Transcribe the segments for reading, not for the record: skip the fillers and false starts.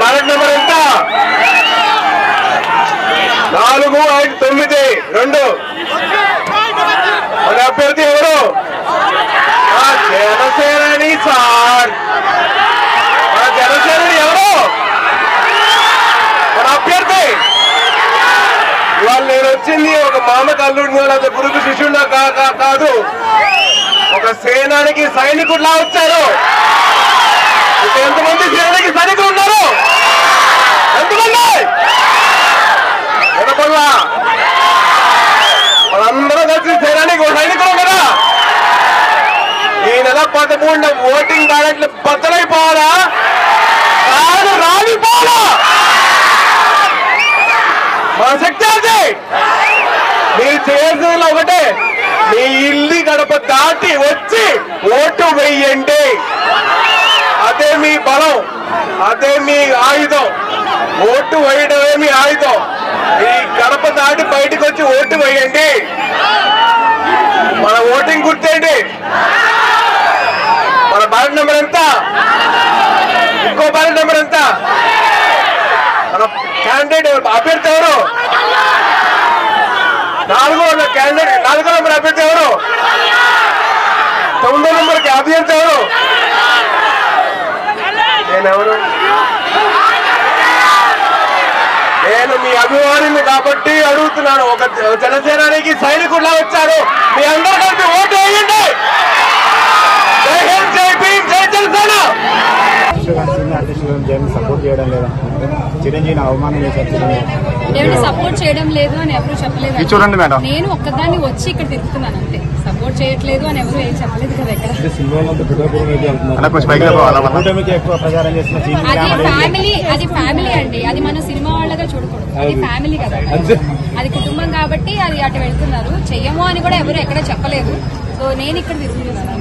Ballot number ఎంత? 452 మన అభ్యర్థి ఎవరు? జనసేనాని సార్. మన జనసేనాని ఎవరు? మన అభ్యర్థి. ఇవాళ నేను వచ్చింది ఒక మామకు అల్లుడిని లేదా గురుకు శిష్యుడినా కాదు, ఒక సేనానికి సైనికుడిలా వచ్చారు. ఎంతమంది సేనానికి సైనికులు ఉన్నారు? ఎంతమంది? వినపల్లా మనందరం కలిసి సేనానికి సైనికులు ఉన్నారా? ఈ నెల 13న ఓటింగ్ బ్యాలెట్లు బద్దలైపోవాలా? కాదు రాలిపోవాలా? మన శక్తి అది. మీరు చేయాల్సిన ఒకటే, మీ ఇల్లు గడప దాటి వచ్చి ఓటు వెయ్యండి. అదే మీ బలం, అదే మీ ఆయుధం. ఓటు వేయడమే మీ ఆయుధం. ఈ గడప దాటి బయటకు వచ్చి ఓటు వేయండి. మన ఓటింగ్ గుర్తేంటి? మన బ్యాలెట్ నెంబర్ ఎంత? ఇంకో బ్యాలెట్ నెంబర్ ఎంత? మన క్యాండిడేట్ అభ్యర్థి ఎవరు? 4వ క్యాండిడేట్ 4వ నెంబర్ అభ్యర్థి ఎవరు? 9వ నెంబర్కి అభ్యర్థి ఎవరు? నేనెవరు? నేను మీ అభిమానిని కాబట్టి అడుగుతున్నాను. ఒక జనసేనానికి సైనికుడిలా వచ్చారు. మీ అందరూ కలిపి ఓటు వేయండి. జై హింద్, జై భీమ్, జై జనసేన. సపోర్ట్ చేయడం లేదా? చిరంజీవి అవమానం చేశారు. సపోర్ట్ చేయడం లేదు అని ఎవరు చెప్పలేదు. చూడండి మేడం, నేను ఒక్కదాన్ని వచ్చి ఇక్కడ తిరుగుతున్నాను అంతే. సపోర్ట్ చేయట్లేదు అని ఎవరు ఏం చెప్పలేదు కదా. అది ఫ్యామిలీ అండి. అది మనం సినిమా వాళ్ళగా చూడకూడదు. అది ఫ్యామిలీ కదా, అది కుటుంబం కాబట్టి అది అటు వెళ్తున్నారు. చెయ్యము అని కూడా ఎవరు ఎక్కడ చెప్పలేదు. సో నేను ఇక్కడ తిరుగుతున్నాను.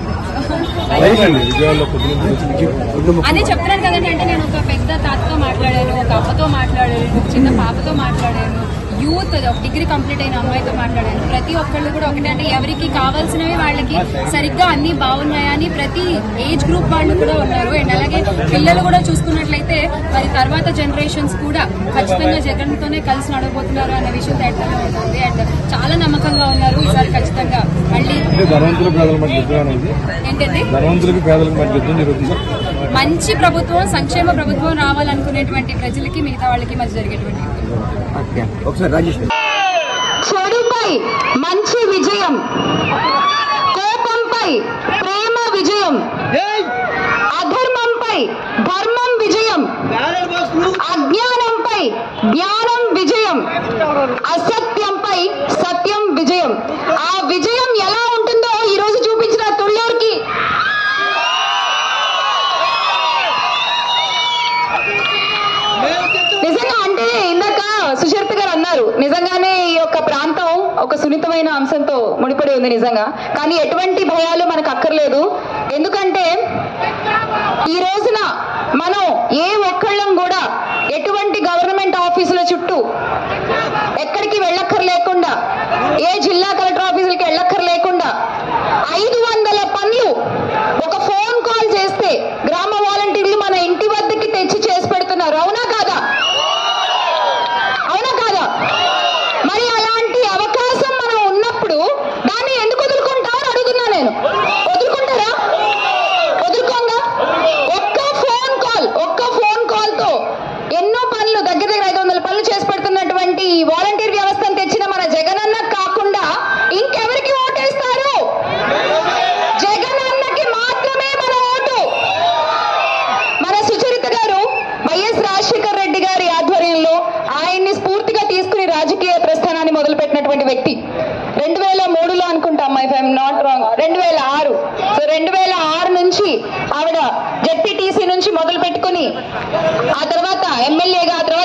అదే చెప్తున్నాను కదండి. అంటే నేను ఒక పెద్ద తాతతో మాట్లాడాను, ఒక అమ్మతో మాట్లాడాను, ఒక చిన్న పాపతో మాట్లాడాను, యూత్ ఒక డిగ్రీ కంప్లీట్ అయిన అమ్మాయితో మాట్లాడాను. ప్రతి ఒక్కళ్ళు కూడా ఒకటే, అంటే ఎవరికి కావాల్సినవి వాళ్ళకి సరిగ్గా అన్ని బాగున్నాయా అని ప్రతి ఏజ్ గ్రూప్ వాళ్ళు కూడా ఉన్నారు. అండ్ అలాగే పిల్లలు కూడా చూసుకున్నట్లయితే మరి తర్వాత జనరేషన్స్ కూడా ఖచ్చితంగా జగన్తోనే కలిసి నడవబోతున్నారు అన్న విషయం తేటగా ఉంటుంది. అండ్ చాలా నమ్మకంగా ఉన్నారు. ఈసారి ఖచ్చితంగా మళ్ళీ ఏంటంటే మంచి ప్రభుత్వం, సంక్షేమ ప్రభుత్వం రావాలనుకునేటువంటి ప్రజలకి మిగతా వాళ్ళకి మధ్య జరిగేటువంటి చెడుపై మంచి విజయం, కోపంపై ప్రేమ విజయం, అధర్మంపై ధర్మం విజయం, అజ్ఞానంపై జ్ఞానం విజయం, అసత్యంపై సత్యం విజయం. ఆ విజయం ఎలా ఉంటుందో ఈ రోజు చూపించిన తుళ్ళూరుకి నిజంగా. అంటే ఇందాక సుచరిత గారు అన్నారు, నిజంగానే ఈ యొక్క ప్రాంతం ఒక సున్నితమైన అంశంతో ముడిపడి ఉంది నిజంగా. కానీ ఎటువంటి భయాలు మనకు అక్కర్లేదు. ఎందుకంటే ఈ రోజున మనం ఏ ఒక్కళ్ళం కూడా ఎటువంటి గవర్నమెంట్ ఆఫీసుల చుట్టూ ఎక్కడికి వెళ్ళక్కర్లేకుండా, ఏ జిల్లా కలెక్టర్ ఆఫీసులకి వెళ్ళక్కర్లేకుండా 500 పనులు ఒక ఫోన్ కాల్ చేస్తే గ్రామ వాలంటీర్లు మన ఇంటి వద్దకి తెచ్చి చేసి పెడుతున్నారు. అవునా కాదా? అవునా కాదా? మరి అలాంటి అవకాశం మనం ఉన్నప్పుడు దాన్ని ఎందుకు వదులుకుంటామని అడుగుతున్నా నేను. వదులుకుంటారా? వదులుకోంగా. ఒక్క ఫోన్ కాల్ తో ఎన్నో పనులు, దగ్గర 500 పనులు చేసి పెడుతున్నటువంటి వాలంటీర్ వ్యవస్థను తెచ్చిన మన జగనన్న కాకుండా ఇంకెవరికి ఓటేస్తారు? జగనన్నకి మాత్రమే మన ఓటు. మన సుచరిత గారు వైఎస్ రాజశేఖర రెడ్డి గారి ఆధ్వర్యంలో ఆయన్ని స్ఫూర్తిగా తీసుకుని రాజకీయ ప్రస్థానాన్ని మొదలుపెట్టినటువంటి వ్యక్తి. 2003లో అనుకుంటాం, if I'm not wrong, 2006. So 2006 నుంచి ఆవిడ జెడ్పీటీసీ నుంచి మొదలు పెట్టుకుని ఆ తర్వాత ఎమ్మెల్యేగా, ఆ తర్వాత